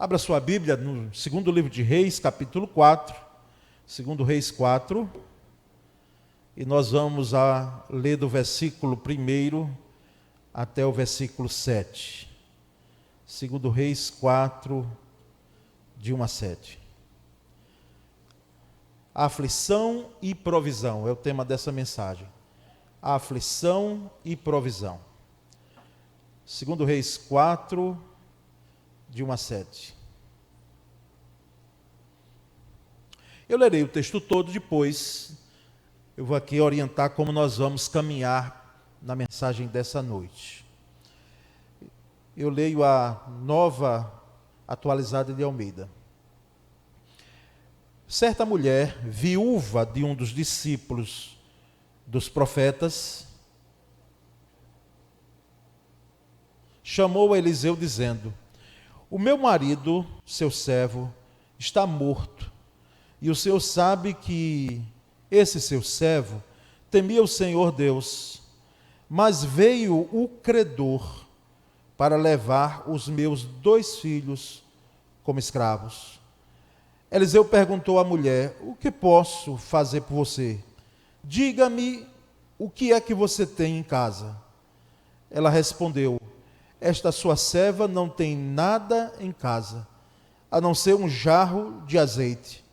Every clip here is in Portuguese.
Abra sua Bíblia no segundo livro de Reis, capítulo 4, segundo Reis 4, e nós vamos ler do versículo 1 até o versículo 7. Segundo Reis 4, de 1 a 7. Aflição e provisão é o tema dessa mensagem. Aflição e provisão. Segundo Reis 4, de 1 a 7. Eu lerei o texto todo, depois eu vou aqui orientar como nós vamos caminhar na mensagem dessa noite. Eu leio a Nova Atualizada de Almeida. Certa mulher, viúva de um dos discípulos dos profetas, chamou a Eliseu dizendo: o meu marido, seu servo, está morto, e o Senhor sabe que esse seu servo temia o Senhor Deus, mas veio o credor para levar os meus 2 filhos como escravos. Eliseu perguntou à mulher: o que posso fazer por você? Diga-me o que é que você tem em casa. Ela respondeu: esta sua serva não tem nada em casa, a não ser um jarro de azeite.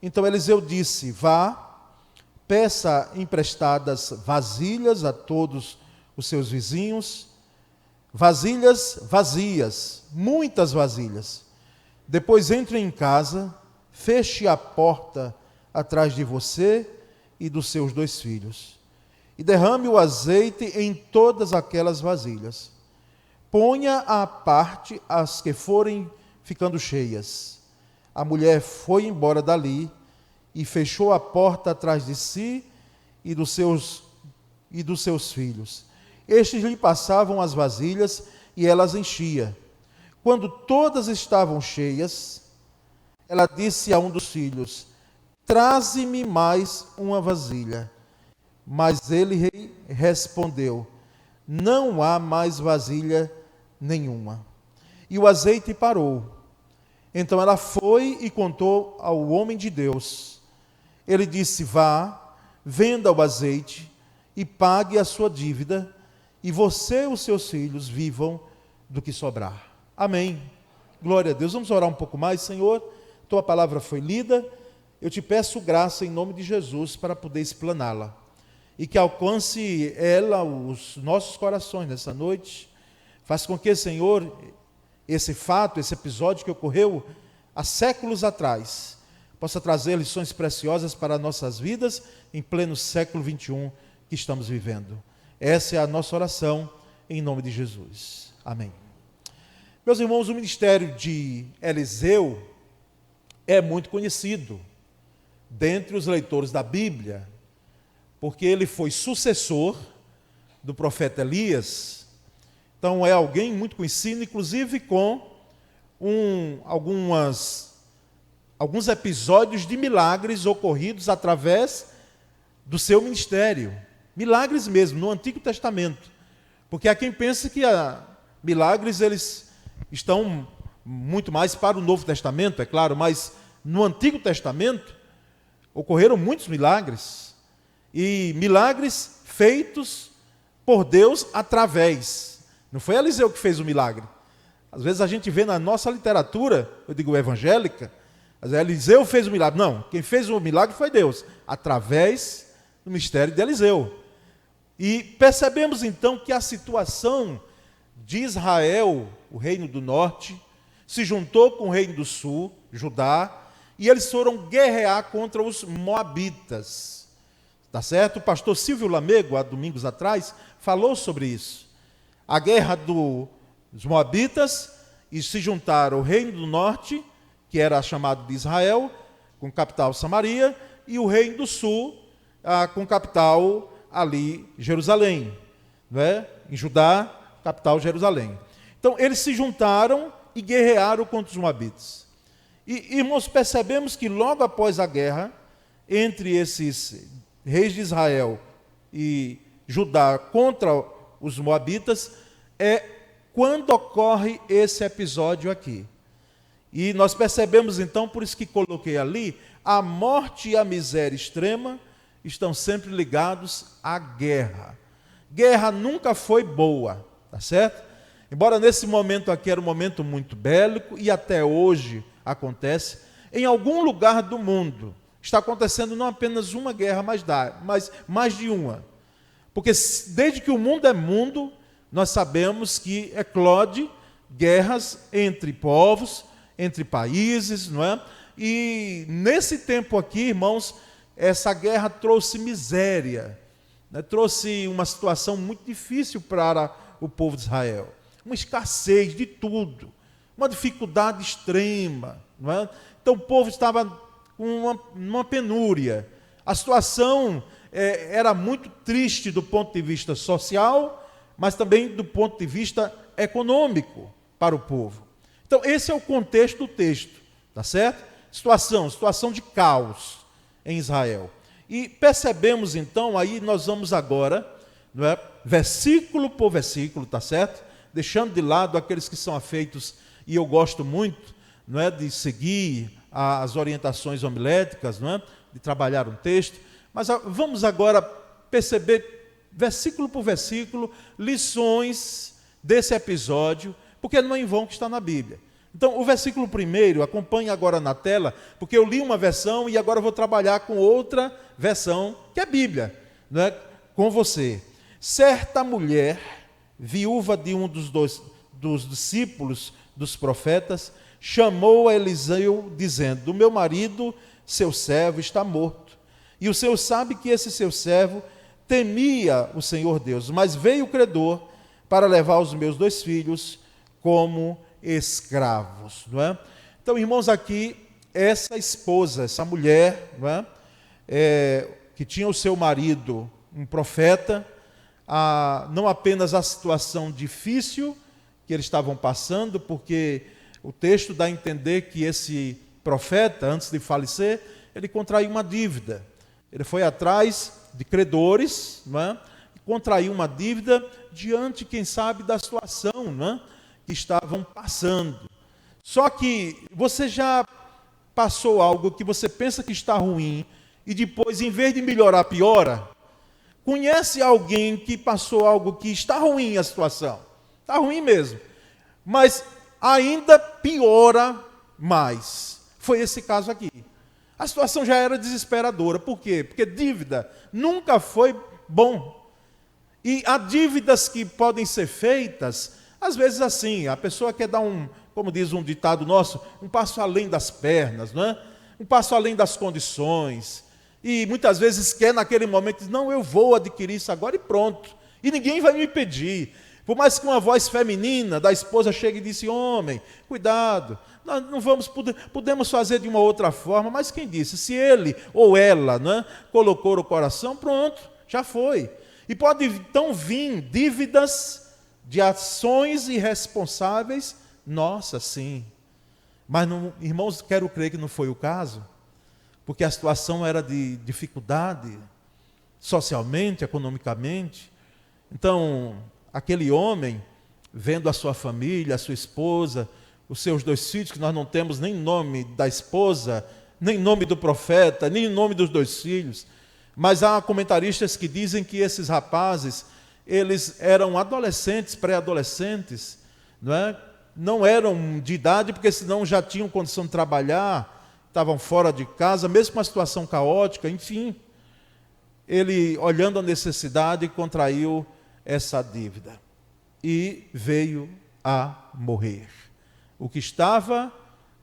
Então Eliseu disse: vá, peça emprestadas vasilhas a todos os seus vizinhos, vasilhas vazias, muitas vasilhas. Depois entre em casa, feche a porta atrás de você e dos seus 2 filhos, e derrame o azeite em todas aquelas vasilhas. Ponha à parte as que forem ficando cheias. A mulher foi embora dali e fechou a porta atrás de si e dos seus filhos. Estes lhe passavam as vasilhas e ela as enchia. Quando todas estavam cheias, ela disse a um dos filhos: traze-me mais uma vasilha. Mas ele respondeu: não há mais vasilha nenhuma. E o azeite parou. Então ela foi e contou ao homem de Deus. Ele disse: vá, venda o azeite e pague a sua dívida, e você e os seus filhos vivam do que sobrar. Amém. Glória a Deus. Vamos orar um pouco mais. Senhor, tua palavra foi lida. Eu te peço graça em nome de Jesus para poder explaná-la, e que alcance ela os nossos corações nessa noite. Faz com que, Senhor, esse fato, esse episódio que ocorreu há séculos atrás, possa trazer lições preciosas para nossas vidas em pleno século 21 que estamos vivendo. Essa é a nossa oração em nome de Jesus. Amém. Meus irmãos, o ministério de Eliseu é muito conhecido dentre os leitores da Bíblia, porque ele foi sucessor do profeta Elias. Então é alguém muito conhecido, inclusive com alguns episódios de milagres ocorridos através do seu ministério. Milagres mesmo, no Antigo Testamento. Porque há quem pense que milagres eles estão muito mais para o Novo Testamento, é claro, mas no Antigo Testamento ocorreram muitos milagres. E milagres feitos por Deus através. Não foi Eliseu que fez o milagre. Às vezes a gente vê na nossa literatura, eu digo evangélica, mas Eliseu fez o milagre. Não, quem fez o milagre foi Deus, através do mistério de Eliseu. E percebemos então que a situação de Israel, o reino do norte, se juntou com o reino do sul, Judá, e eles foram guerrear contra os moabitas. Tá certo? O pastor Silvio Lamego, há domingos atrás, falou sobre isso. A guerra dos moabitas, e se juntaram o reino do norte, que era chamado de Israel, com capital Samaria, e o reino do sul, com capital ali Jerusalém, não é? Em Judá, capital Jerusalém. Então eles se juntaram e guerrearam contra os moabitas. E irmãos, percebemos que logo após a guerra entre esses reis de Israel e Judá contra os moabitas, é quando ocorre esse episódio aqui. E nós percebemos então, por isso que coloquei ali, a morte e a miséria extrema estão sempre ligados à guerra. Guerra nunca foi boa, tá certo? Embora nesse momento aqui era um momento muito bélico, e até hoje acontece, em algum lugar do mundo está acontecendo não apenas uma guerra, mas mais de uma. Porque desde que o mundo é mundo, nós sabemos que eclode guerras entre povos, entre países, não é? E nesse tempo aqui, irmãos, essa guerra trouxe miséria, né? Trouxe uma situação muito difícil para o povo de Israel. Uma escassez de tudo, uma dificuldade extrema, não é? Então o povo estava com uma penúria. A situação era muito triste do ponto de vista social, mas também do ponto de vista econômico para o povo. Então esse é o contexto do texto, tá certo? Situação de caos em Israel. E percebemos então, aí nós vamos agora, não é? Versículo por versículo, tá certo? Deixando de lado aqueles que são afeitos, e eu gosto muito, não é, de seguir as orientações homiléticas, não é, de trabalhar um texto, mas vamos agora perceber, versículo por versículo, lições desse episódio, porque não é em vão que está na Bíblia. Então, o versículo 1, acompanhe agora na tela, porque eu li uma versão e agora vou trabalhar com outra versão, que é a Bíblia, não é, com você. Certa mulher, viúva de um dos discípulos dos profetas, chamou a Eliseu, dizendo: do meu marido, seu servo, está morto. E o Senhor sabe que esse seu servo temia o Senhor Deus, mas veio o credor para levar os meus 2 filhos como escravos. Não é? Então, irmãos, aqui, essa esposa, essa mulher, não é? Que tinha o seu marido, um profeta, não apenas a situação difícil que eles estavam passando, porque o texto dá a entender que esse profeta, antes de falecer, ele contraiu uma dívida. Ele foi atrás de credores, não é? E contraiu uma dívida diante, quem sabe, da situação, não é? Que estavam passando. Só que você já passou algo que você pensa que está ruim e depois, em vez de melhorar, piora? Conhece alguém que passou algo que está ruim a situação? Está ruim mesmo. Mas ainda piora mais. Foi esse caso aqui. A situação já era desesperadora. Por quê? Porque dívida nunca foi bom. E há dívidas que podem ser feitas, às vezes assim, a pessoa quer dar como diz um ditado nosso, um passo além das pernas, não é? Um passo além das condições. E muitas vezes quer naquele momento, diz, não, eu vou adquirir isso agora e pronto. E ninguém vai me pedir. Por mais que uma voz feminina da esposa chegue e disse, homem, cuidado, nós não podemos fazer de uma outra forma, mas quem disse? Se ele ou ela, né, colocou o coração, pronto, já foi. E pode então vir dívidas de ações irresponsáveis, nossa, sim. Mas, não, irmãos, quero crer que não foi o caso, porque a situação era de dificuldade, socialmente, economicamente. Então, aquele homem, vendo a sua família, a sua esposa, os seus 2 filhos, que nós não temos nem nome da esposa, nem nome do profeta, nem nome dos 2 filhos, mas há comentaristas que dizem que esses rapazes, eles eram adolescentes, pré-adolescentes, não é? Não eram de idade, porque senão já tinham condição de trabalhar, estavam fora de casa, mesmo com uma situação caótica, enfim. Ele, olhando a necessidade, contraiu essa dívida e veio a morrer. O que estava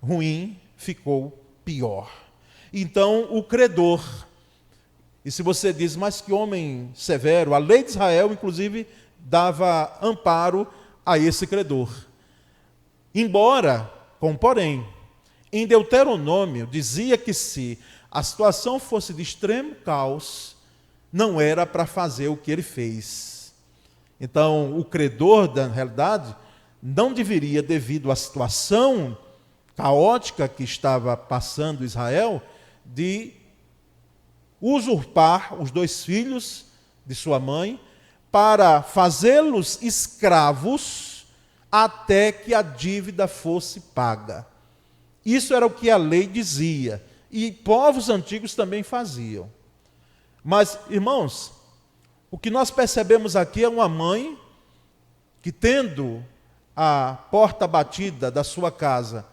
ruim ficou pior. Então o credor, e se você diz, mas que homem severo, a lei de Israel inclusive dava amparo a esse credor. Embora, com porém, em Deuteronômio dizia que se a situação fosse de extremo caos, não era para fazer o que ele fez. Então, o credor, na realidade, não deveria, devido à situação caótica que estava passando Israel, de usurpar os 2 filhos de sua mãe para fazê-los escravos até que a dívida fosse paga. Isso era o que a lei dizia. E povos antigos também faziam. Mas, irmãos, o que nós percebemos aqui é uma mãe que, tendo a porta batida da sua casa,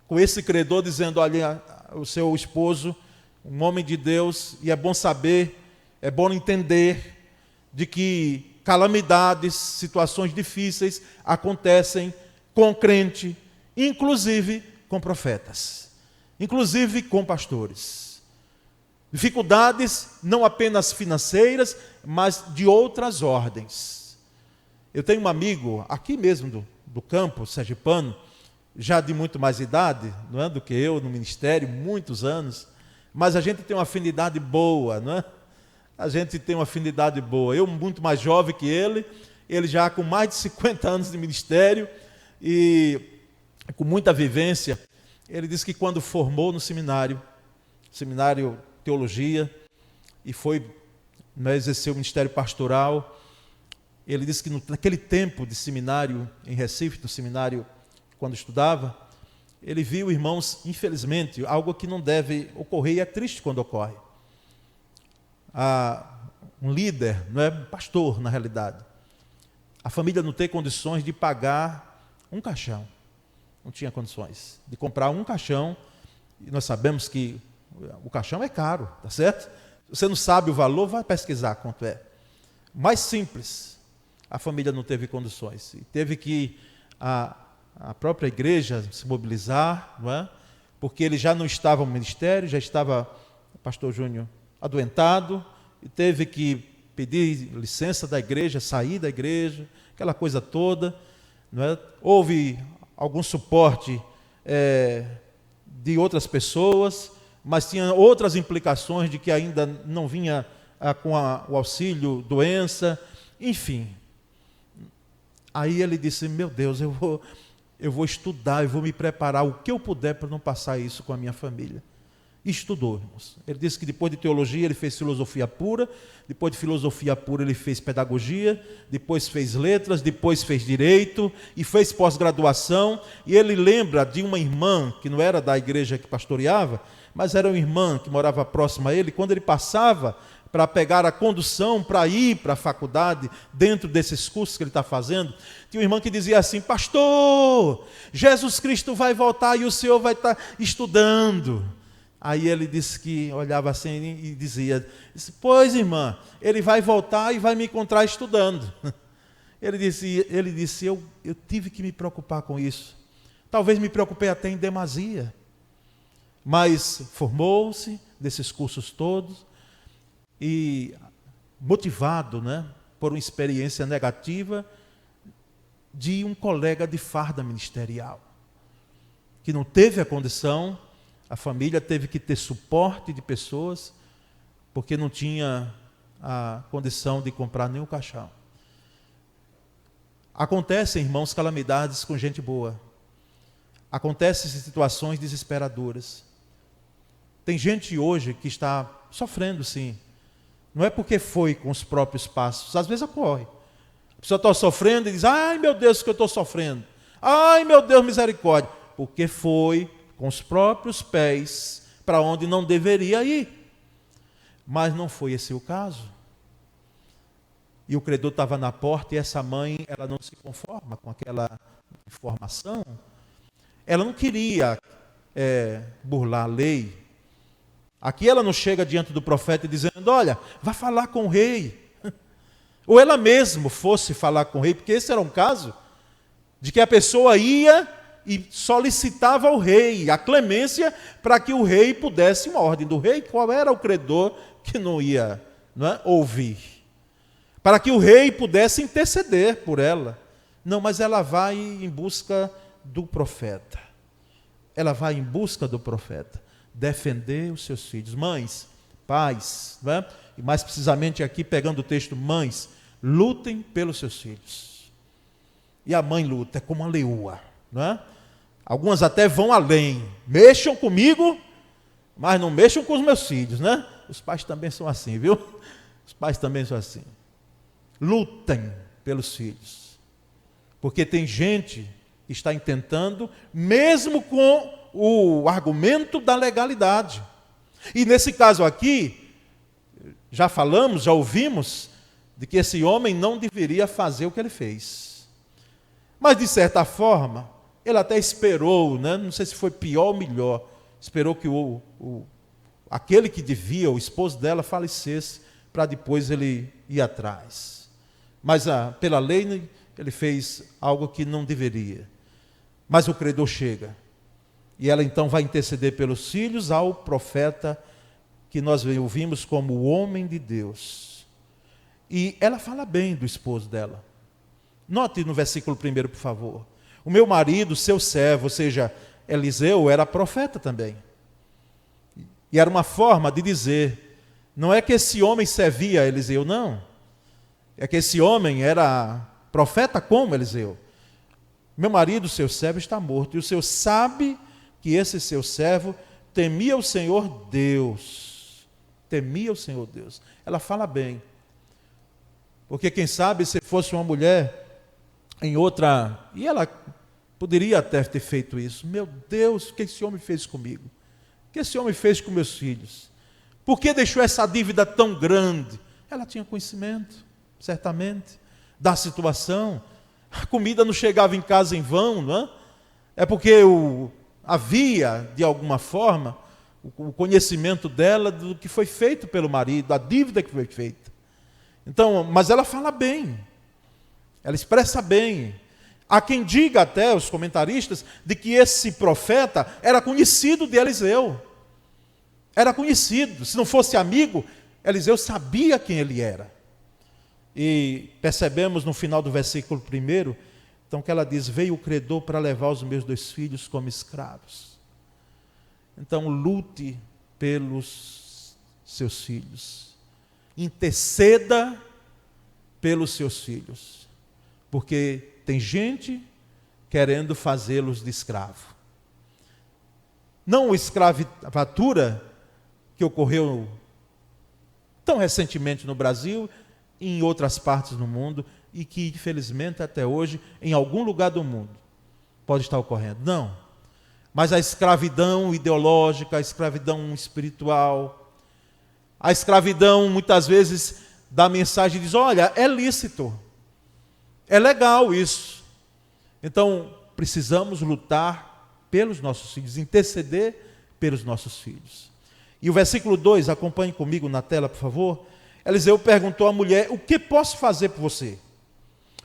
com esse credor dizendo: olha, o seu esposo, um homem de Deus, e é bom saber, é bom entender de que calamidades, situações difíceis acontecem com crente, inclusive com profetas, inclusive com pastores. Dificuldades não apenas financeiras, mas de outras ordens. Eu tenho um amigo aqui mesmo do campo sergipano, já de muito mais idade, não é, do que eu no ministério, muitos anos, mas a gente tem uma afinidade boa, não é? A gente tem uma afinidade boa. Eu muito mais jovem que ele já com mais de 50 anos de ministério e com muita vivência. Ele disse que quando formou no seminário teologia, e foi, né, exercer o ministério pastoral, ele disse que naquele tempo de seminário em Recife, do seminário quando estudava, ele viu, irmãos, infelizmente, algo que não deve ocorrer, e é triste quando ocorre. Um líder, não é pastor na realidade, a família não tem condições de pagar um caixão, não tinha condições de comprar um caixão, e nós sabemos que o caixão é caro, tá certo? Se você não sabe o valor, vai pesquisar quanto é. Mais simples, a família não teve condições, e teve que a própria igreja se mobilizar, não é? Porque ele já não estava no ministério, já estava, o pastor Júnior, adoentado, e teve que pedir licença da igreja, sair da igreja, aquela coisa toda, não é? Houve algum suporte de outras pessoas, mas tinha outras implicações de que ainda não vinha com o auxílio doença, enfim. Aí ele disse: meu Deus, eu vou estudar, eu vou me preparar o que eu puder para não passar isso com a minha família. E estudou, irmãos. Ele disse que depois de teologia ele fez filosofia pura, depois de filosofia pura ele fez pedagogia, depois fez letras, depois fez direito e fez pós-graduação. E ele lembra de uma irmã que não era da igreja que pastoreava, mas era uma irmã que morava próxima a ele. Quando ele passava para pegar a condução para ir para a faculdade, dentro desses cursos que ele está fazendo, tinha uma irmã que dizia assim: pastor, Jesus Cristo vai voltar e o senhor vai estar estudando. Aí ele disse que olhava assim e dizia: pois, irmã, ele vai voltar e vai me encontrar estudando. Ele disse eu tive que me preocupar com isso. Talvez me preocupei até em demasia. Mas formou-se desses cursos todos e motivado, né, por uma experiência negativa de um colega de farda ministerial, que não teve a condição. A família teve que ter suporte de pessoas, porque não tinha a condição de comprar nenhum caixão. Acontecem, irmãos, calamidades com gente boa. Acontecem situações desesperadoras. Tem gente hoje que está sofrendo, sim. Não é porque foi com os próprios passos. Às vezes ocorre. A pessoa está sofrendo e diz: ai meu Deus, que eu estou sofrendo. Ai meu Deus, misericórdia. Porque foi com os próprios pés para onde não deveria ir. Mas não foi esse o caso. E o credor estava na porta e essa mãe, ela não se conforma com aquela informação. Ela não queria burlar a lei. Aqui ela não chega diante do profeta dizendo: olha, vá falar com o rei. Ou ela mesma fosse falar com o rei, porque esse era um caso de que a pessoa ia e solicitava ao rei a clemência para que o rei pudesse, uma ordem do rei, qual era o credor que não ia, não é, ouvir? Para que o rei pudesse interceder por ela. Não, mas ela vai em busca do profeta. Ela vai em busca do profeta. Defender os seus filhos. Mães, pais, não é? E mais precisamente aqui pegando o texto, mães, lutem pelos seus filhos. E a mãe luta, é como uma leoa, não é? Algumas até vão além. Mexam comigo, mas não mexam com os meus filhos, né? Os pais também são assim, viu? Os pais também são assim. Lutem pelos filhos. Porque tem gente que está intentando, mesmo com o argumento da legalidade. E nesse caso aqui, já falamos, já ouvimos, de que esse homem não deveria fazer o que ele fez. Mas, de certa forma, ele até esperou, né? Não sei se foi pior ou melhor, esperou que aquele que devia, o esposo dela, falecesse, para depois ele ir atrás. Mas, pela lei, ele fez algo que não deveria. Mas o credor chega. E ela então vai interceder pelos filhos ao profeta que nós ouvimos como o homem de Deus. E ela fala bem do esposo dela. Note no versículo 1, por favor. O meu marido, seu servo, ou seja, Eliseu, era profeta também. E era uma forma de dizer, não é que esse homem servia a Eliseu, não. É que esse homem era profeta como Eliseu. Meu marido, seu servo, está morto. E o Senhor sabe que esse seu servo temia o Senhor Deus. Temia o Senhor Deus. Ela fala bem. Porque quem sabe se fosse uma mulher em outra... E ela poderia até ter feito isso. Meu Deus, o que esse homem fez comigo? O que esse homem fez com meus filhos? Por que deixou essa dívida tão grande? Ela tinha conhecimento, certamente, da situação. A comida não chegava em casa em vão, não é? É porque havia, de alguma forma, o conhecimento dela do que foi feito pelo marido, da dívida que foi feita. Então, mas ela fala bem, ela expressa bem. Há quem diga até, os comentaristas, de que esse profeta era conhecido de Eliseu. Era conhecido, se não fosse amigo, Eliseu sabia quem ele era. E percebemos no final do versículo 1, então que ela diz, veio o credor para levar os meus 2 filhos como escravos. Então lute pelos seus filhos. Interceda pelos seus filhos. Porque tem gente querendo fazê-los de escravo. Não a escravatura que ocorreu tão recentemente no Brasil e em outras partes do mundo, e que, infelizmente, até hoje, em algum lugar do mundo, pode estar ocorrendo. Não. Mas a escravidão ideológica, a escravidão espiritual, a escravidão, muitas vezes, dá mensagem e diz, olha, é lícito, é legal isso. Então, precisamos lutar pelos nossos filhos, interceder pelos nossos filhos. E o versículo 2, acompanhe comigo na tela, por favor. Eliseu perguntou à mulher, o que posso fazer por você?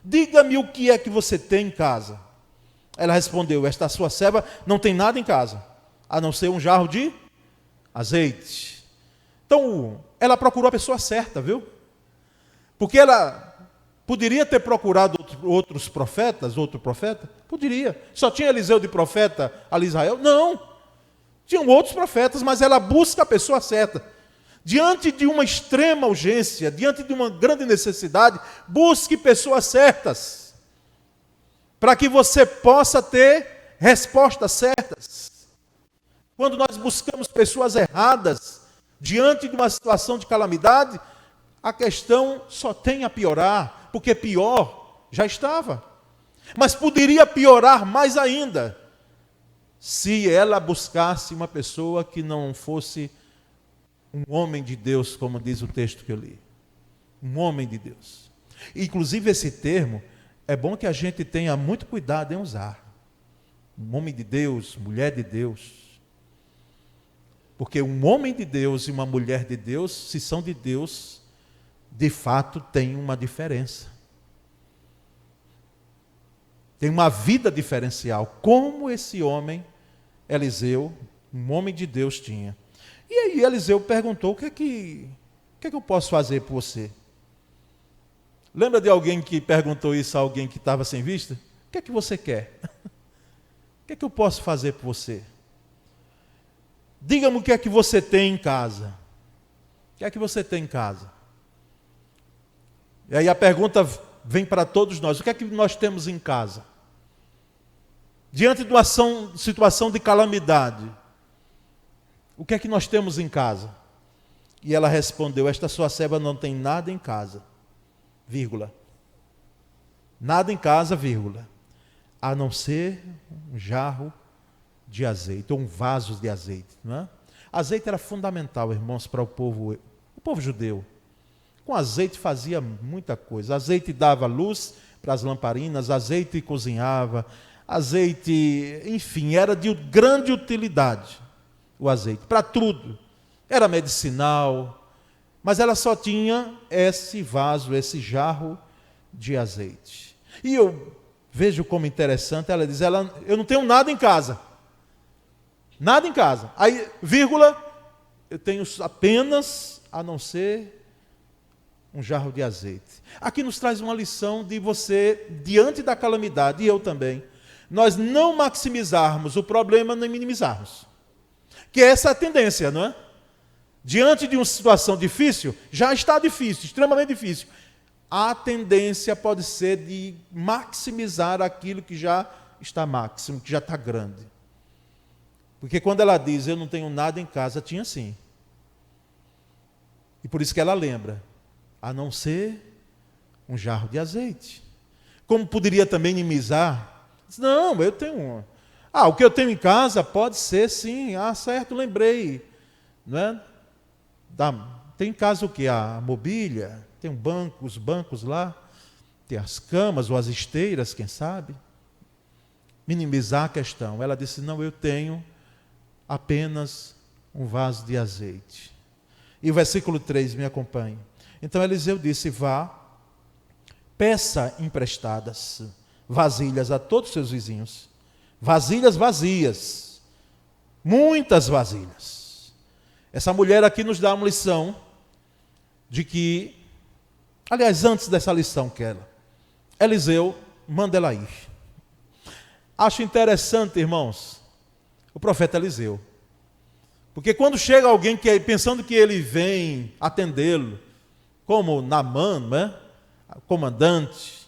Diga-me o que é que você tem em casa. Ela respondeu, esta sua serva não tem nada em casa, a não ser um jarro de azeite. Então, ela procurou a pessoa certa, viu? Porque ela poderia ter procurado outros profetas, outro profeta? Poderia. Só tinha Eliseu de profeta ali em Israel? Não. Tinham outros profetas, mas ela busca a pessoa certa. Diante de uma extrema urgência, diante de uma grande necessidade, busque pessoas certas, para que você possa ter respostas certas. Quando nós buscamos pessoas erradas, diante de uma situação de calamidade, a questão só tem a piorar, porque pior já estava. Mas poderia piorar mais ainda, se ela buscasse uma pessoa que não fosse um homem de Deus, como diz o texto que eu li. Um homem de Deus. Inclusive esse termo, é bom que a gente tenha muito cuidado em usar. Um homem de Deus, mulher de Deus. Porque um homem de Deus e uma mulher de Deus, se são de Deus, de fato tem uma diferença. Tem uma vida diferencial. Como esse homem, Eliseu, um homem de Deus tinha. E aí Eliseu perguntou, o que é que eu posso fazer por você? Lembra de alguém que perguntou isso a alguém que estava sem vista? O que é que você quer? O que é que eu posso fazer por você? Diga-me o que é que você tem em casa. O que é que você tem em casa? E aí a pergunta vem para todos nós, o que é que nós temos em casa? Diante de uma situação de calamidade, o que é que nós temos em casa? E ela respondeu, esta sua serva não tem nada em casa, vírgula. Nada em casa, vírgula. A não ser um jarro de azeite, ou um vaso de azeite. Não é? Azeite era fundamental, irmãos, para o povo judeu. Com azeite fazia muita coisa. Azeite dava luz para as lamparinas, azeite cozinhava, azeite, enfim, era de grande utilidade o azeite, para tudo. Era medicinal, mas ela só tinha esse vaso, esse jarro de azeite. E eu vejo como interessante, ela diz, eu não tenho nada em casa. Nada em casa. Aí, vírgula, eu tenho apenas, a não ser um jarro de azeite. Aqui nos traz uma lição de você, diante da calamidade, e eu também, nós não maximizarmos o problema, nem minimizarmos. Que essa é a tendência, não é? Diante de uma situação difícil, já está difícil, extremamente difícil. A tendência pode ser de maximizar aquilo que já está máximo, que já está grande. Porque quando ela diz, eu não tenho nada em casa, tinha sim. E por isso que ela lembra, a não ser um jarro de azeite. Como poderia também minimizar? Não, eu tenho um. O que eu tenho em casa pode ser sim. Certo, lembrei. Não é? Tem em casa o quê? A mobília, tem os bancos lá, tem as camas ou as esteiras, quem sabe? Minimizar a questão. Ela disse, não, eu tenho apenas um vaso de azeite. E o versículo 3, me acompanhe. Então Eliseu disse, vá, peça emprestadas vasilhas a todos os seus vizinhos. Vasilhas vazias. Muitas vasilhas. Essa mulher aqui nos dá uma lição de que, aliás, antes dessa lição que Eliseu manda ela ir. Acho interessante, irmãos, o profeta Eliseu. Porque quando chega alguém pensando que ele vem atendê-lo, como Naamã, né? Comandante,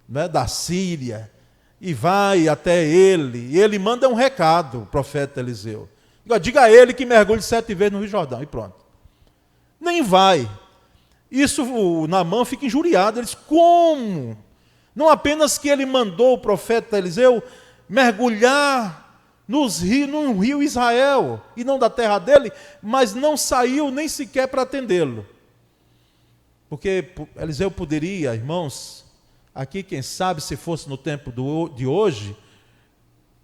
né? Da Síria, e vai até ele, e ele manda um recado, o profeta Eliseu. Diga a ele que mergulhe 7 vezes no Rio Jordão, e pronto. Nem vai. Isso, o Naamã fica injuriado, ele diz, como? Não apenas que ele mandou o profeta Eliseu mergulhar no rio Israel, e não da terra dele, mas não saiu nem sequer para atendê-lo. Porque Eliseu poderia, irmãos, aqui quem sabe se fosse no tempo de hoje,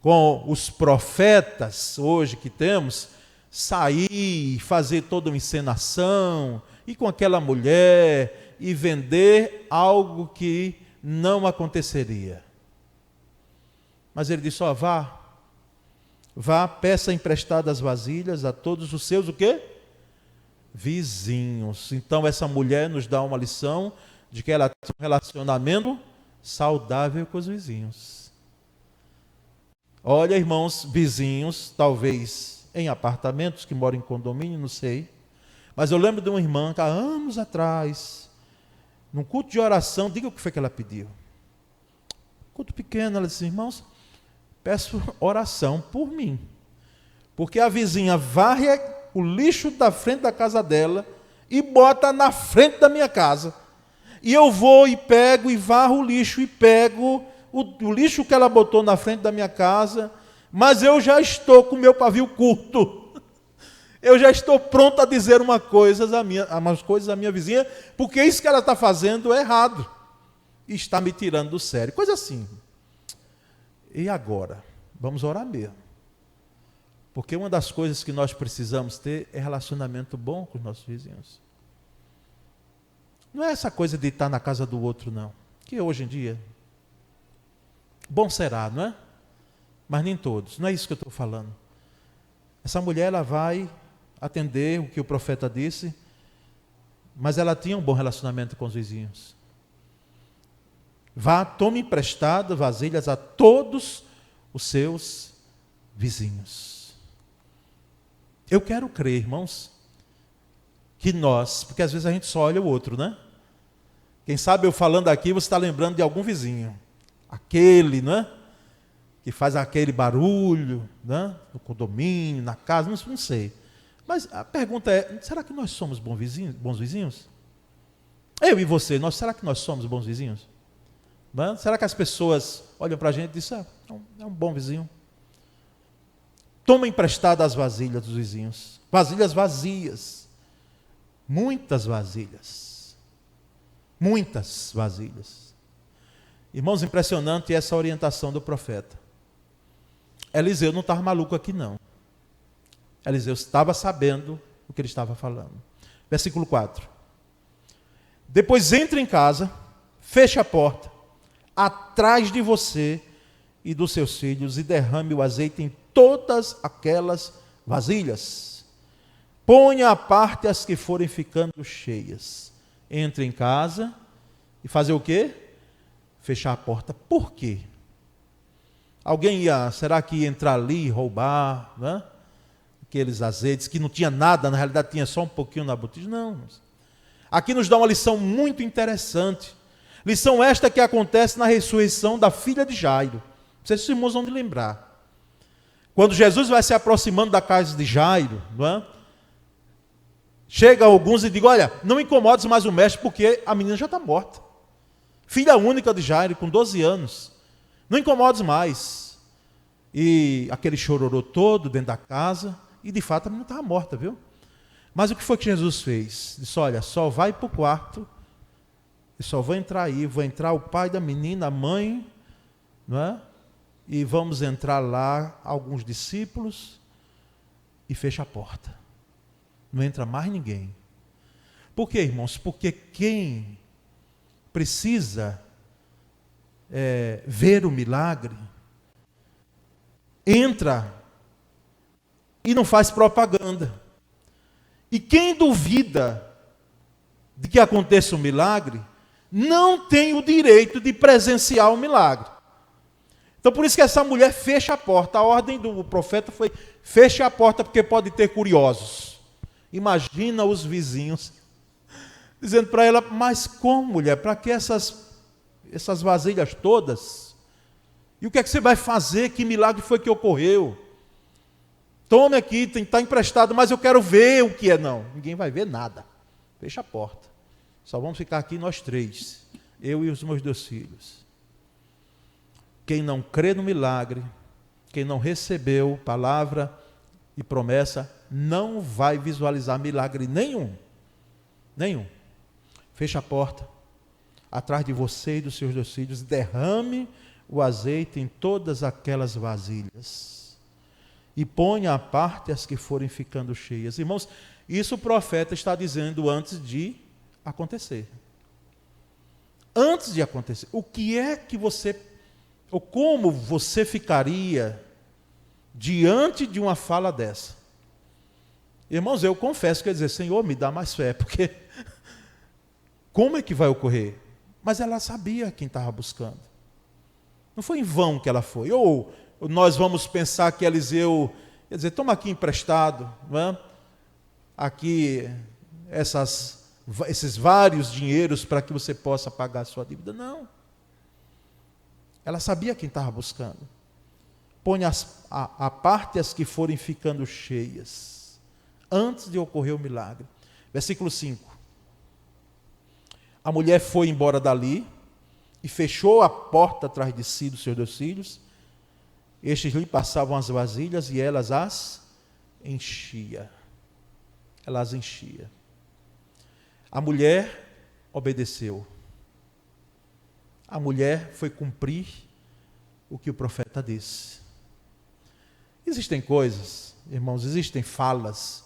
com os profetas hoje que temos, sair, fazer toda uma encenação, e com aquela mulher, e vender algo que não aconteceria. Mas ele disse, vá, peça emprestadas vasilhas a todos os seus, o quê? Vizinhos. Então essa mulher nos dá uma lição de que ela tem um relacionamento saudável com os vizinhos. Olha, irmãos, vizinhos, talvez em apartamentos, que moram em condomínio, não sei. Mas eu lembro de uma irmã que há anos atrás, num culto de oração, diga o que foi que ela pediu. Culto pequeno, ela disse, irmãos, peço oração por mim. Porque a vizinha varre o lixo da frente da casa dela e bota na frente da minha casa. E eu vou e pego e varro o lixo e pego o lixo que ela botou na frente da minha casa, mas eu já estou com o meu pavio curto. Eu já estou pronto a dizer umas coisas à minha vizinha, porque isso que ela está fazendo é errado. E está me tirando do sério. Coisa assim. E agora? Vamos orar mesmo. Porque uma das coisas que nós precisamos ter é relacionamento bom com os nossos vizinhos. Não é essa coisa de estar na casa do outro, não. Que hoje em dia, bom será, não é? Mas nem todos. Não é isso que eu estou falando. Essa mulher, ela vai atender o que o profeta disse, mas ela tinha um bom relacionamento com os vizinhos. Vá, tome emprestado vasilhas a todos os seus vizinhos. Eu quero crer, irmãos, que nós, porque às vezes a gente só olha o outro, né? Quem sabe eu falando aqui, você está lembrando de algum vizinho. Aquele, né? Que faz aquele barulho, né? No condomínio, na casa, não sei. Mas a pergunta é, será que nós somos bons vizinhos? Eu e você, será que nós somos bons vizinhos? Não é? Será que as pessoas olham para a gente e dizem, é um bom vizinho? toma emprestada as vasilhas dos vizinhos. Vasilhas vazias. Muitas vasilhas. Muitas vasilhas. Irmãos, impressionante essa orientação do profeta. Eliseu não estava maluco aqui, não. Eliseu estava sabendo o que ele estava falando. Versículo 4. Depois entre em casa, feche a porta, atrás de você e dos seus filhos, e derrame o azeite em todas aquelas vasilhas. Ponha à parte as que forem ficando cheias. Entre em casa e fazer o quê? Fechar a porta. Por quê? Alguém será que ia entrar ali e roubar, né? Aqueles azeites que não tinha nada, na realidade tinha só um pouquinho na botija? Não. Aqui nos dá uma lição muito interessante. Lição esta que acontece na ressurreição da filha de Jairo. Não sei se os irmãos vão me lembrar. Quando Jesus vai se aproximando da casa de Jairo, não é? Chega alguns e diz: olha, não incomodes mais o mestre, porque a menina já está morta. Filha única de Jairo, com 12 anos. Não incomodes mais. E aquele chororô todo dentro da casa, e de fato a menina estava morta, viu? Mas o que foi que Jesus fez? Disse: olha, só vai para o quarto, e só vou entrar aí, vou entrar o pai da menina, a mãe, não é? E vamos entrar lá, alguns discípulos, e fecha a porta. Não entra mais ninguém. Por quê, irmãos? Porque quem precisa ver o milagre, entra e não faz propaganda. E quem duvida de que aconteça um milagre, não tem o direito de presenciar o milagre. Então por isso que essa mulher fecha a porta. A ordem do profeta foi: feche a porta, porque pode ter curiosos. Imagina os vizinhos dizendo para ela: mas como, mulher? Para que essas vasilhas todas? E o que é que você vai fazer? Que milagre foi que ocorreu? Tome aqui, está emprestado, mas eu quero ver o que é. Não, ninguém vai ver nada. Fecha a porta. Só vamos ficar aqui nós três, eu e os meus 2 filhos. Quem não crê no milagre, quem não recebeu palavra e promessa, não vai visualizar milagre nenhum. Nenhum. Feche a porta, atrás de você e dos seus 2 filhos, derrame o azeite em todas aquelas vasilhas. E ponha à parte as que forem ficando cheias. Irmãos, isso o profeta está dizendo antes de acontecer. Antes de acontecer. O que é que você, ou como você ficaria diante de uma fala dessa? Irmãos, eu confesso que eu ia dizer: Senhor, me dá mais fé, porque como é que vai ocorrer? Mas ela sabia quem estava buscando. Não foi em vão que ela foi. Ou nós vamos pensar que Eliseu ia dizer: toma aqui emprestado, não é? Aqui esses vários dinheiros para que você possa pagar a sua dívida. Não. Ela sabia quem estava buscando. Põe a parte as que forem ficando cheias, antes de ocorrer o milagre. Versículo 5. A mulher foi embora dali e fechou a porta atrás de si dos seus 2 filhos. Estes lhe passavam as vasilhas e elas as enchia. Ela as enchia. A mulher obedeceu. A mulher foi cumprir o que o profeta disse. Existem coisas, irmãos, existem falas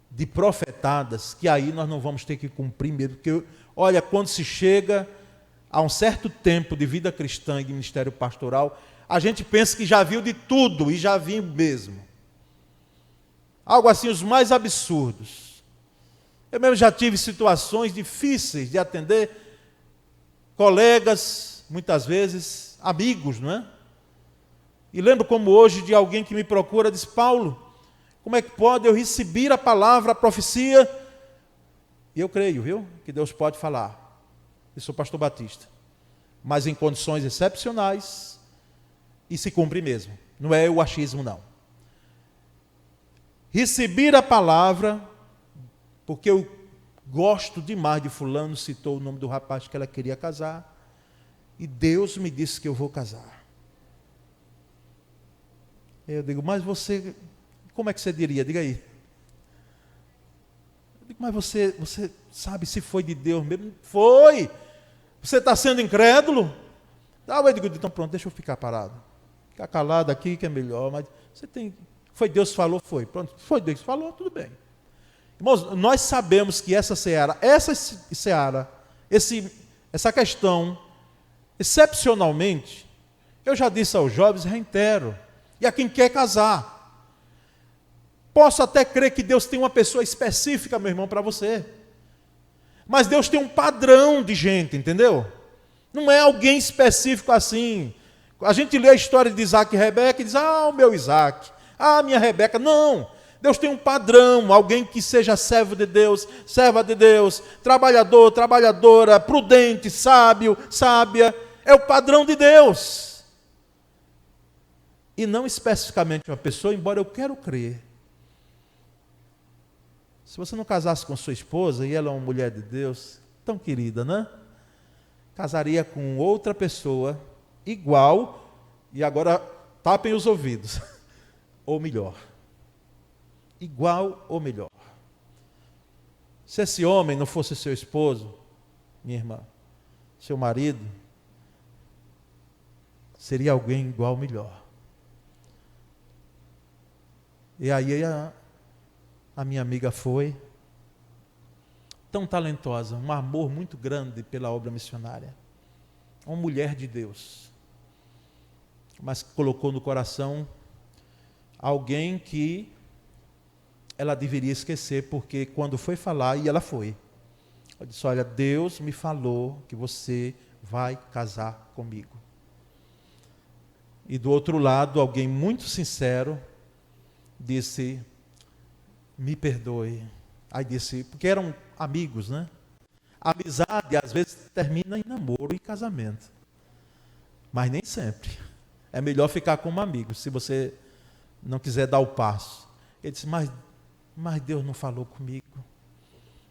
de profetadas que aí nós não vamos ter que cumprir mesmo. Porque, olha, quando se chega a um certo tempo de vida cristã e de ministério pastoral, a gente pensa que já viu de tudo, e já viu mesmo. Algo assim, os mais absurdos. Eu mesmo já tive situações difíceis de atender colegas, muitas vezes, amigos, não é? E lembro como hoje de alguém que me procura, diz: Paulo, como é que pode eu receber a palavra, a profecia? E eu creio, viu, que Deus pode falar. Eu sou pastor batista. Mas em condições excepcionais, e se cumpre mesmo. Não é o achismo, não. Receber a palavra, porque eu gosto demais de fulano, citou o nome do rapaz que ela queria casar, e Deus me disse que eu vou casar. Eu digo, mas você, como é que você diria? Diga aí. Eu digo, mas você sabe se foi de Deus mesmo? Foi! Você está sendo incrédulo? Eu digo, então pronto, deixa eu ficar parado. Ficar calado aqui que é melhor, mas você tem... Foi Deus que falou? Foi. Pronto, foi Deus que falou, tudo bem. Irmãos, nós sabemos que essa seara, essa questão, excepcionalmente, eu já disse aos jovens, reitero, e a quem quer casar. Posso até crer que Deus tem uma pessoa específica, meu irmão, para você. Mas Deus tem um padrão de gente, entendeu? Não é alguém específico assim. A gente lê a história de Isaac e Rebeca e diz, o meu Isaac, minha Rebeca. Não, Deus tem um padrão, alguém que seja servo de Deus, serva de Deus, trabalhador, trabalhadora, prudente, sábio, sábia. É o padrão de Deus. E não especificamente uma pessoa, embora eu quero crer. Se você não casasse com sua esposa, e ela é uma mulher de Deus, tão querida, né? Casaria com outra pessoa, igual, e agora tapem os ouvidos, ou melhor. Igual ou melhor. Se esse homem não fosse seu esposo, minha irmã, seu marido, seria alguém igual ou melhor. E aí a minha amiga foi tão talentosa, um amor muito grande pela obra missionária. Uma mulher de Deus. Mas colocou no coração alguém que ela deveria esquecer, porque quando foi falar, e ela foi. Ela disse, olha, Deus me falou que você vai casar comigo. E do outro lado, alguém muito sincero, disse, me perdoe. Aí disse, porque eram amigos, né? A amizade, às vezes, termina em namoro e casamento. Mas nem sempre. É melhor ficar como amigo, se você não quiser dar o passo. Ele disse, mas Deus não falou comigo.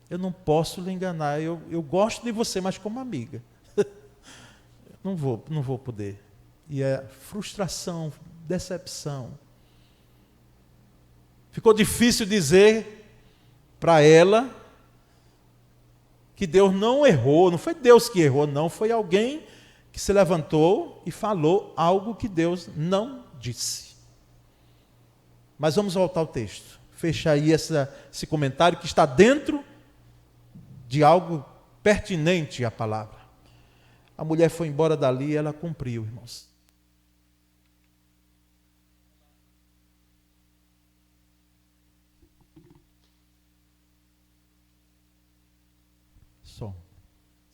Eu não posso lhe enganar. Eu gosto de você, mas como amiga. Não vou poder. E é frustração, decepção. Ficou difícil dizer para ela que Deus não errou. Não foi Deus que errou, não. Foi alguém que se levantou e falou algo que Deus não disse. Mas vamos voltar ao texto. Fecha aí esse comentário que está dentro de algo pertinente à palavra. A mulher foi embora dali e ela cumpriu, irmãos. Som.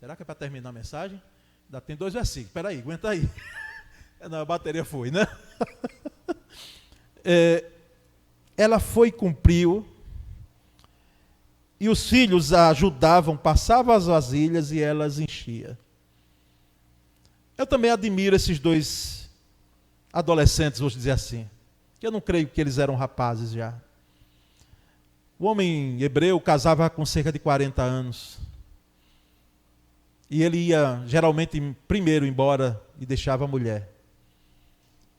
Será que é para terminar a mensagem? Ainda tem 2 versículos. Espera aí, aguenta aí. Não, a bateria foi, né? Ela foi e cumpriu, e os filhos a ajudavam, passavam as vasilhas e ela as enchia. Eu também admiro esses 2 adolescentes, vou dizer assim, que eu não creio que eles eram rapazes já. O homem hebreu casava com cerca de 40 anos. E ele ia geralmente primeiro embora e deixava a mulher.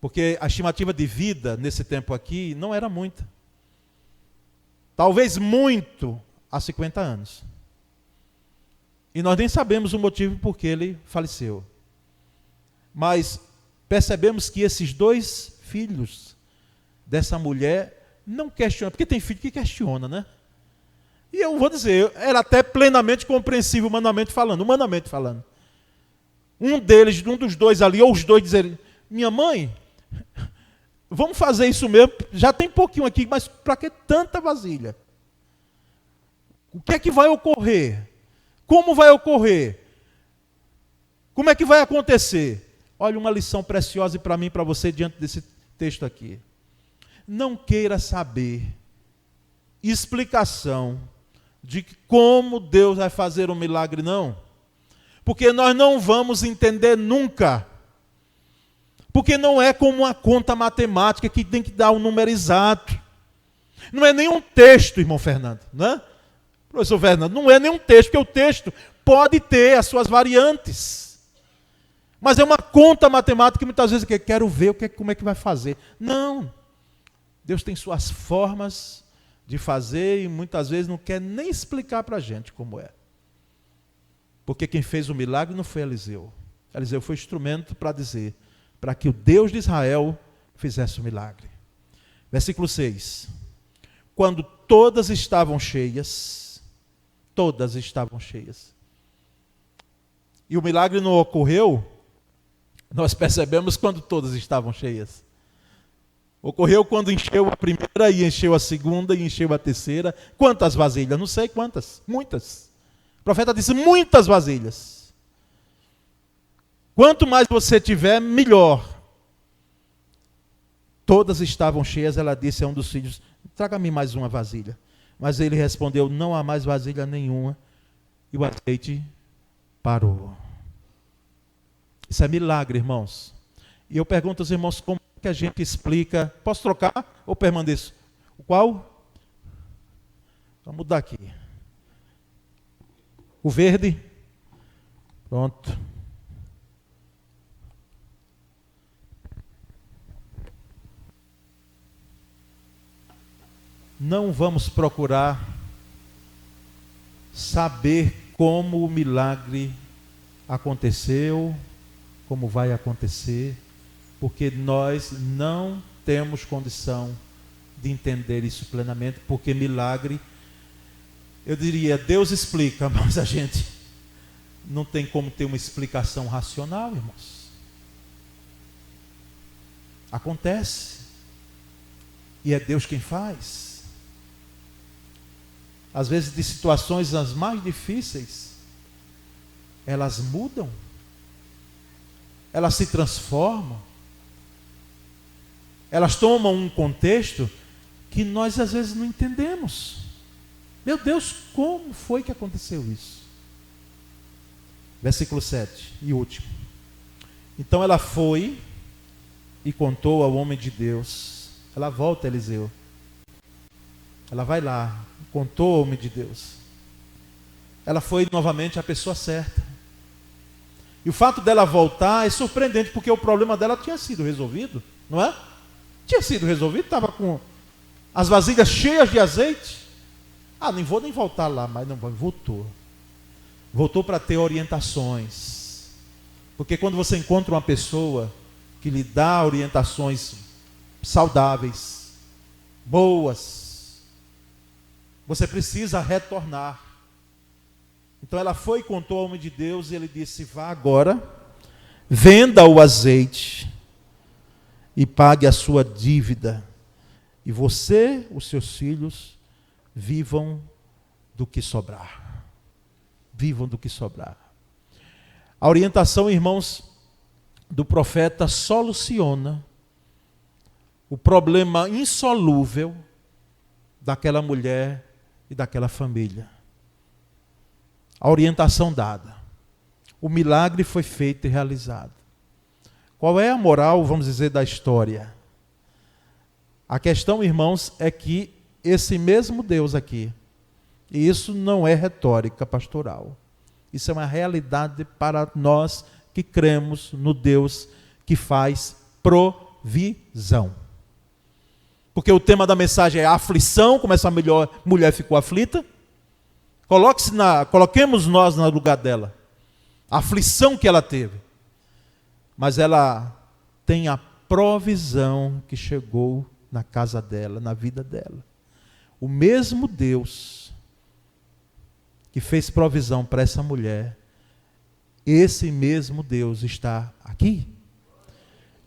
Porque a estimativa de vida nesse tempo aqui não era muita. Talvez muito há 50 anos. E nós nem sabemos o motivo por que ele faleceu. Mas percebemos que esses 2 filhos dessa mulher não questionam. Porque tem filho que questiona, né? E eu vou dizer, era até plenamente compreensível, humanamente falando. Um dos 2 ali, ou os 2 dizerem, minha mãe, vamos fazer isso mesmo, já tem pouquinho aqui, mas para que tanta vasilha? O que é que vai ocorrer? Como vai ocorrer? Como é que vai acontecer? Olha uma lição preciosa para mim e para você diante desse texto aqui. Não queira saber explicação de como Deus vai fazer um milagre, não. Porque nós não vamos entender nunca. Porque não é como uma conta matemática que tem que dar um número exato. Não é nenhum texto, irmão Fernando, né? Professor Fernando, não é nenhum texto, porque o texto pode ter as suas variantes. Mas é uma conta matemática que muitas vezes eu quero ver como é que vai fazer. Não. Deus tem suas formas de fazer e muitas vezes não quer nem explicar para a gente como é. Porque quem fez o milagre não foi Eliseu. Eliseu foi instrumento para dizer, para que o Deus de Israel fizesse o milagre. Versículo 6. Quando todas estavam cheias, e o milagre não ocorreu, nós percebemos quando todas estavam cheias. Ocorreu quando encheu a primeira, e encheu a segunda, e encheu a terceira. Quantas vasilhas? Não sei quantas, muitas. O profeta disse, muitas vasilhas. Quanto mais você tiver, melhor. Todas estavam cheias, ela disse a um dos filhos, traga-me mais uma vasilha. Mas ele respondeu, não há mais vasilha nenhuma. E o azeite parou. Isso é milagre, irmãos. E eu pergunto aos irmãos, como que a gente explica? Posso trocar ou permaneço? O qual? Vamos mudar aqui. O verde? Pronto. Não vamos procurar saber como o milagre aconteceu, como vai acontecer, porque nós não temos condição de entender isso plenamente, porque milagre, eu diria, Deus explica, mas a gente não tem como ter uma explicação racional, irmãos. Acontece, e é Deus quem faz. Às vezes, de situações as mais difíceis, elas mudam, elas se transformam, elas tomam um contexto que nós às vezes não entendemos. Meu Deus, como foi que aconteceu isso? Versículo 7 e último. Então ela foi e contou ao homem de Deus. Ela volta, Eliseu. Ela vai lá, contou ao homem de Deus. Ela foi novamente a pessoa certa. E o fato dela voltar é surpreendente, porque o problema dela tinha sido resolvido, não é? Tinha sido resolvido, estava com as vasilhas cheias de azeite. Nem vou nem voltar lá, mas não voltou. Voltou para ter orientações. Porque quando você encontra uma pessoa que lhe dá orientações saudáveis, boas, você precisa retornar. Então ela foi e contou ao homem de Deus, e ele disse, vá agora, venda o azeite e pague a sua dívida, e você, os seus filhos, vivam do que sobrar. Vivam do que sobrar. A orientação, irmãos, do profeta soluciona o problema insolúvel daquela mulher e daquela família. A orientação dada. O milagre foi feito e realizado. Qual é a moral, vamos dizer, da história? A questão, irmãos, é que esse mesmo Deus aqui, e isso não é retórica pastoral, isso é uma realidade para nós que cremos no Deus que faz provisão. Porque o tema da mensagem é a aflição, como essa mulher ficou aflita. Coloquemos nós no lugar dela. A aflição que ela teve. Mas ela tem a provisão que chegou na casa dela, na vida dela. O mesmo Deus que fez provisão para essa mulher, esse mesmo Deus está aqui.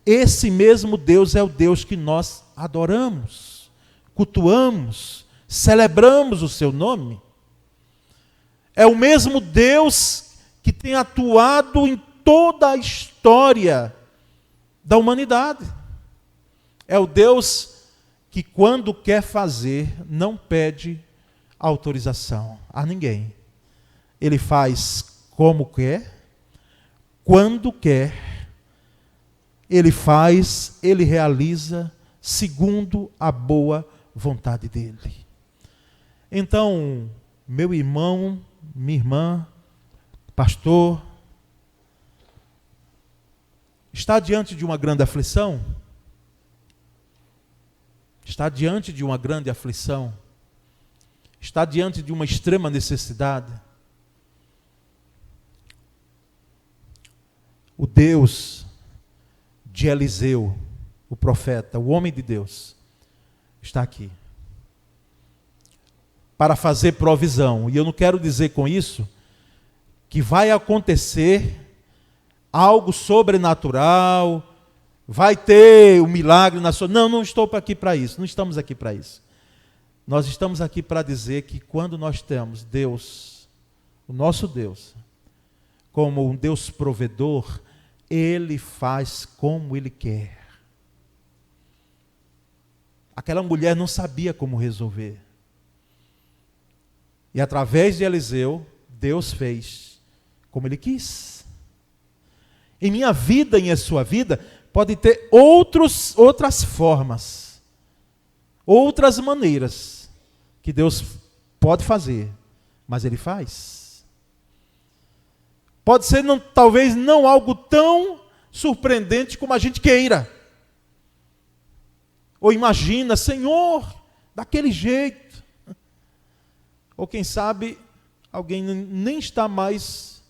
Esse mesmo Deus é o Deus que nós adoramos, cultuamos, celebramos o seu nome. É o mesmo Deus que tem atuado em toda a história da humanidade. É o Deus que, quando quer fazer, não pede autorização a ninguém. Ele faz como quer, quando quer. Ele faz, ele realiza segundo a boa vontade dele. Então, meu irmão, minha irmã, pastor, está diante de uma grande aflição? está diante de uma grande aflição, está diante de uma extrema necessidade, o Deus de Eliseu, o profeta, o homem de Deus, está aqui para fazer provisão. E eu não quero dizer com isso que vai acontecer algo sobrenatural, vai ter um milagre na sua... Não estou aqui para isso, não estamos aqui para isso. Nós estamos aqui para dizer que quando nós temos Deus, o nosso Deus, como um Deus provedor, Ele faz como Ele quer. Aquela mulher não sabia como resolver. E através de Eliseu, Deus fez como Ele quis. Em minha vida e em sua vida, pode ter outras formas, outras maneiras que Deus pode fazer, mas Ele faz. Pode ser talvez não algo tão surpreendente como a gente queira. Ou imagina, Senhor, daquele jeito. Ou quem sabe, alguém nem está mais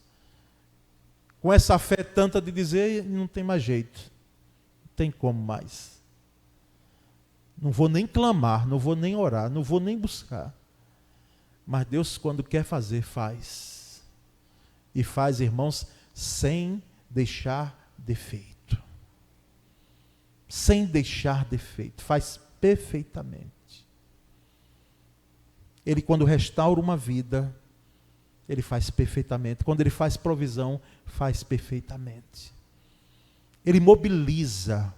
com essa fé tanta de dizer, não tem mais jeito. Não tem como mais. Não vou nem clamar, não vou nem orar, não vou nem buscar. Mas Deus, quando quer fazer, faz. E faz, irmãos, sem deixar defeito. Sem deixar defeito. Faz perfeitamente. Ele, quando restaura uma vida, Ele faz perfeitamente. Quando Ele faz provisão, faz perfeitamente. Ele mobiliza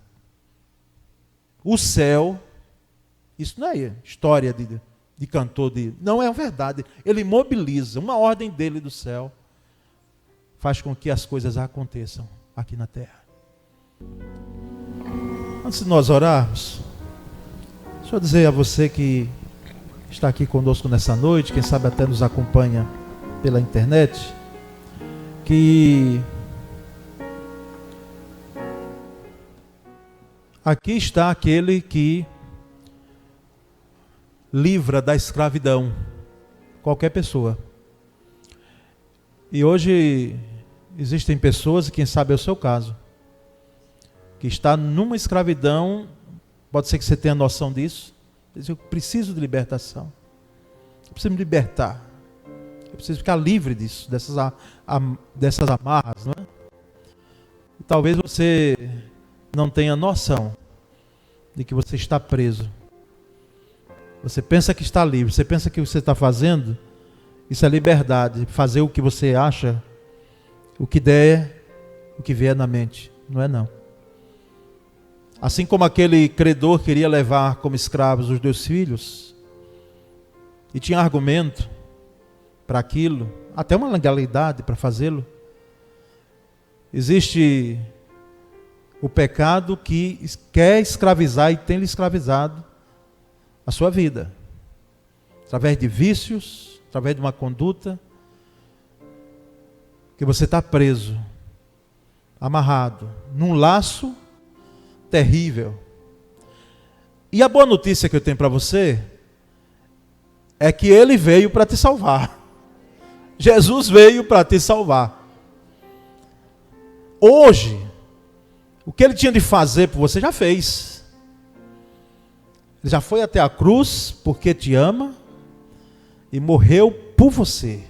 o céu. Isso não é história de cantor, não é verdade. Ele mobiliza uma ordem dele do céu. Faz com que as coisas aconteçam aqui na terra. Antes de nós orarmos, deixa eu dizer a você que está aqui conosco nessa noite, quem sabe até nos acompanha pela internet, que aqui está aquele que livra da escravidão qualquer pessoa. E hoje existem pessoas, e quem sabe é o seu caso, que está numa escravidão. Pode ser que você tenha noção disso. Eu preciso de libertação. Eu preciso me libertar. Eu preciso ficar livre disso, dessas amarras, não é? E talvez você não tenha noção de que você está preso. Você pensa que está livre, você pensa que o que você está fazendo, isso é liberdade, fazer o que você acha, o que der, o que vier na mente. Não é não. Assim como aquele credor queria levar como escravos os 2 filhos, e tinha argumento para aquilo, até uma legalidade para fazê-lo, existe o pecado que quer escravizar e tem lhe escravizado a sua vida, através de vícios, através de uma conduta, que você está preso, amarrado, num laço terrível. E a boa notícia que eu tenho para você é que Ele veio para te salvar. Jesus veio para te salvar. Hoje, o que Ele tinha de fazer por você, já fez. Ele já foi até a cruz porque te ama e morreu por você.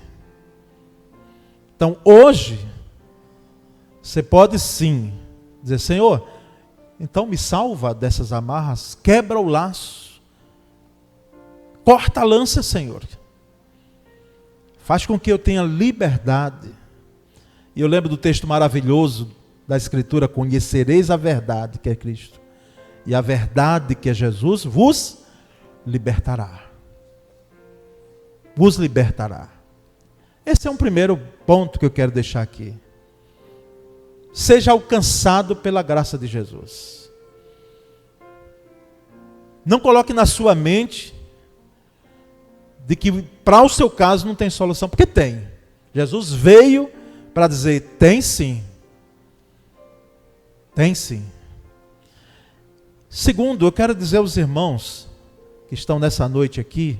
Então hoje, você pode sim dizer, Senhor, então me salva dessas amarras, quebra o laço, corta a lança, Senhor. Faz com que eu tenha liberdade. E eu lembro do texto maravilhoso da Escritura, conhecereis a verdade que é Cristo, e a verdade que é Jesus vos libertará. Vos libertará. Esse é um primeiro ponto que eu quero deixar aqui. Seja alcançado pela graça de Jesus. Não coloque na sua mente de que para o seu caso não tem solução, porque tem. Jesus veio para dizer, tem sim. Tem sim. Segundo, eu quero dizer aos irmãos que estão nessa noite aqui,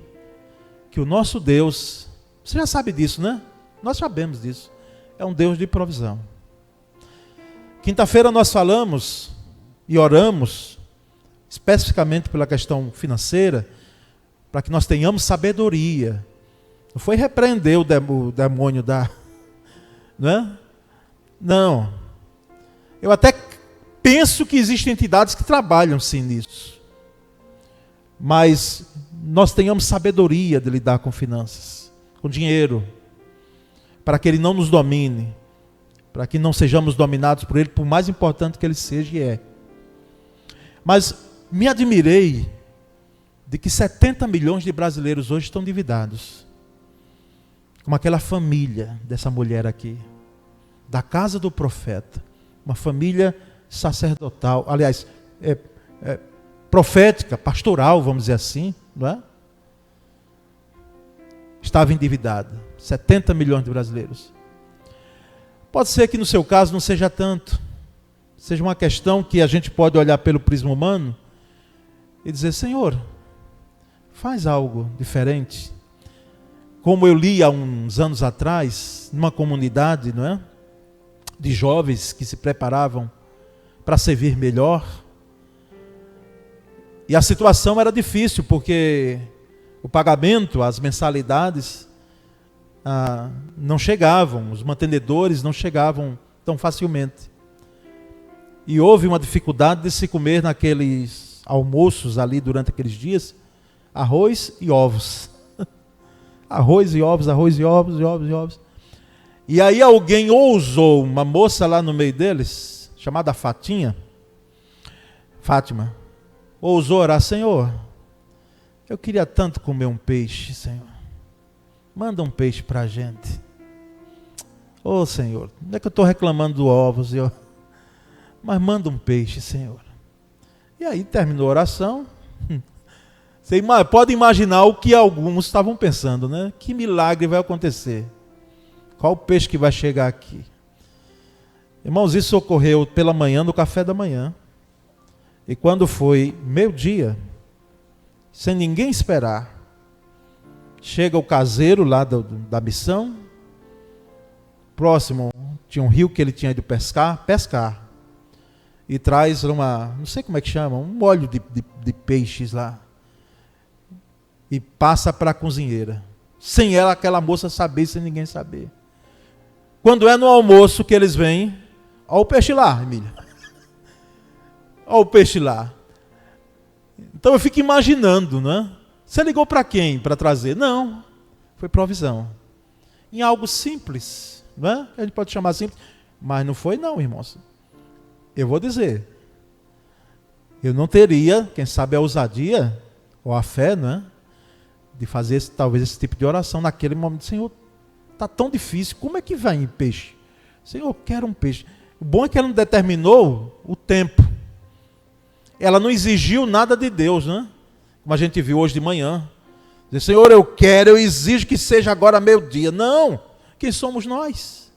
que o nosso Deus, você já sabe disso, né? Nós sabemos disso. É um Deus de provisão. Quinta-feira nós falamos e oramos, especificamente pela questão financeira, para que nós tenhamos sabedoria. Não foi repreender o demônio né? Não. Eu até penso que existem entidades que trabalham sim nisso. Mas nós tenhamos sabedoria de lidar com finanças, com dinheiro, para que ele não nos domine, para que não sejamos dominados por ele, por mais importante que ele seja e é. Mas me admirei de que 70 milhões de brasileiros hoje estão endividados. Como aquela família dessa mulher aqui, da casa do profeta, uma família sacerdotal, aliás, profética, pastoral, vamos dizer assim, não é? Estava endividada. 70 milhões de brasileiros. Pode ser que no seu caso não seja tanto. Seja uma questão que a gente pode olhar pelo prisma humano e dizer, Senhor, faz algo diferente. Como eu li há uns anos atrás, numa comunidade, não é? De jovens que se preparavam para servir melhor. E a situação era difícil, porque o pagamento, as mensalidades, não chegavam, os mantenedores não chegavam tão facilmente. E houve uma dificuldade de se comer naqueles almoços ali durante aqueles dias, arroz e ovos. Arroz e ovos, arroz e ovos, e ovos e ovos. E aí alguém ousou, uma moça lá no meio deles, chamada Fátima, ousou orar, Senhor, eu queria tanto comer um peixe, Senhor. Manda um peixe para a gente. Ô Senhor, não é que eu estou reclamando dos ovos, mas manda um peixe, Senhor. E aí terminou a oração. Você pode imaginar o que alguns estavam pensando, né? Que milagre vai acontecer? Qual o peixe que vai chegar aqui? Irmãos, isso ocorreu pela manhã, no café da manhã. E quando foi meio-dia, sem ninguém esperar, chega o caseiro lá da missão. Próximo tinha um rio que ele tinha ido pescar. E traz não sei como é que chama, um molho de peixes lá. E passa para a cozinheira. Sem ela, aquela moça saber, sem ninguém saber. Quando é no almoço que eles vêm, olha o peixe lá, Emília. Olha o peixe lá. Então eu fico imaginando, né? Você ligou para quem para trazer? Não, foi provisão. Em algo simples, né? A gente pode chamar simples, mas não foi não, irmãos. Eu vou dizer, eu não teria, quem sabe a ousadia, ou a fé, né? De fazer talvez esse tipo de oração naquele momento. Senhor, está tão difícil, como é que vai em peixe? Senhor, eu quero um peixe. O bom é que ela não determinou o tempo. Ela não exigiu nada de Deus, né? Como a gente viu hoje de manhã. Dizer, Senhor, eu exijo que seja agora meio-dia. Não, quem somos nós?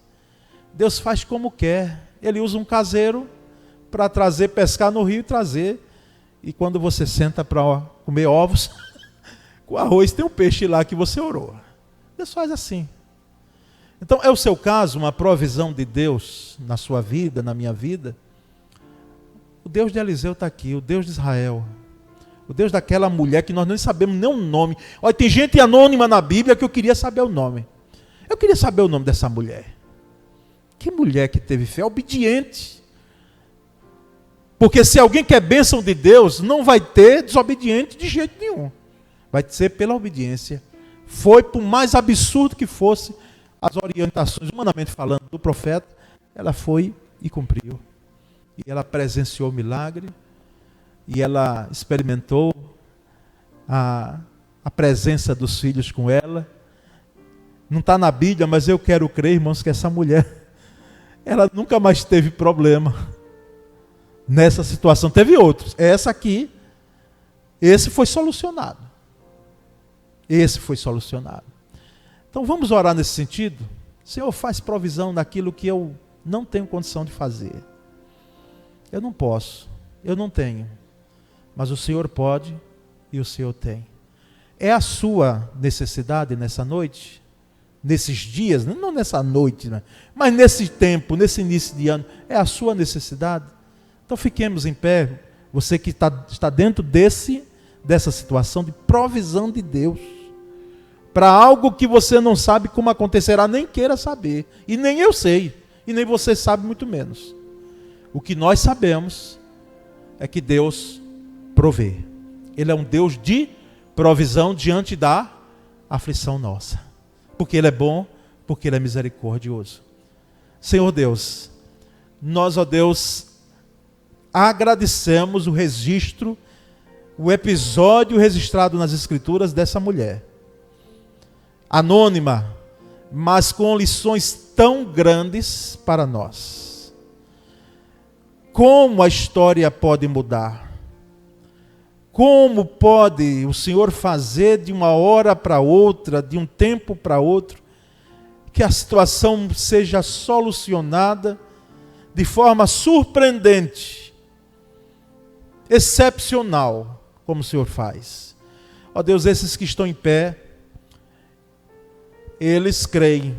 Deus faz como quer. Ele usa um caseiro para pescar no rio e trazer. E quando você senta para comer ovos, com arroz tem um peixe lá que você orou. Deus faz assim. Então é o seu caso, uma provisão de Deus na sua vida, na minha vida. O Deus de Eliseu está aqui, o Deus de Israel. O Deus daquela mulher que nós nem sabemos nem o nome. Olha, tem gente anônima na Bíblia que eu queria saber o nome. Eu queria saber o nome dessa mulher. Que mulher que teve fé, obediente. Porque se alguém quer bênção de Deus, não vai ter desobediente de jeito nenhum. Vai ser pela obediência. Foi, por mais absurdo que fosse, as orientações, humanamente falando, do profeta, ela foi e cumpriu. E ela presenciou o milagre, e ela experimentou a presença dos filhos com ela. Não está na Bíblia, mas eu quero crer, irmãos, que essa mulher, ela nunca mais teve problema nessa situação. Teve outros. Essa aqui, esse foi solucionado. Esse foi solucionado. Então vamos orar nesse sentido. Senhor, faz provisão daquilo que eu não tenho condição de fazer. Eu não posso, eu não tenho. mas o Senhor pode e o Senhor tem. É a sua necessidade nessa noite? Nesses dias, não nessa noite, né? Mas nesse tempo, nesse início de ano, é a sua necessidade? Então fiquemos em pé, você que está dentro dessa situação de provisão de Deus, para algo que você não sabe como acontecerá, nem queira saber, e nem eu sei, e nem você sabe muito menos. O que nós sabemos é que Deus provê. Ele é um Deus de provisão diante da aflição nossa. Porque Ele é bom, porque Ele é misericordioso. Senhor Deus, nós, ó Deus, agradecemos o registro, o episódio registrado nas Escrituras dessa mulher. Anônima, mas com lições tão grandes para nós. Como a história pode mudar? Como pode o Senhor fazer de uma hora para outra, de um tempo para outro, que a situação seja solucionada de forma surpreendente, excepcional, como o Senhor faz. Ó Deus, esses que estão em pé, eles creem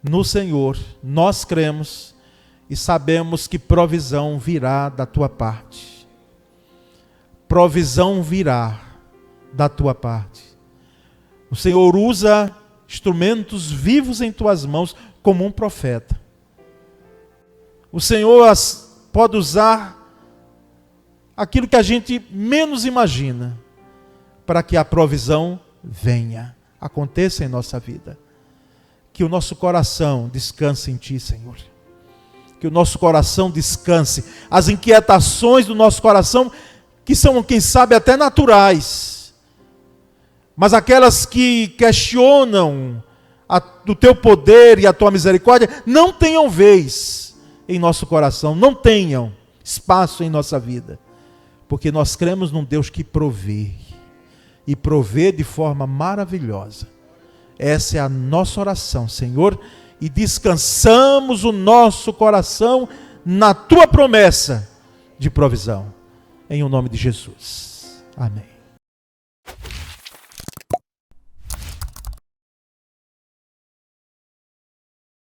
no Senhor, nós cremos e sabemos que provisão virá da tua parte. Provisão virá da tua parte. O Senhor usa instrumentos vivos em tuas mãos como um profeta. O Senhor pode usar aquilo que a gente menos imagina para que a provisão venha, aconteça em nossa vida. Que o nosso coração descanse em Ti, Senhor. Que o nosso coração descanse. As inquietações do nosso coração, que são, quem sabe, até naturais, mas aquelas que questionam o teu poder e a tua misericórdia, não tenham vez em nosso coração, não tenham espaço em nossa vida, porque nós cremos num Deus que provê, e provê de forma maravilhosa. Essa é a nossa oração, Senhor, e descansamos o nosso coração na tua promessa de provisão. Em o nome de Jesus. Amém.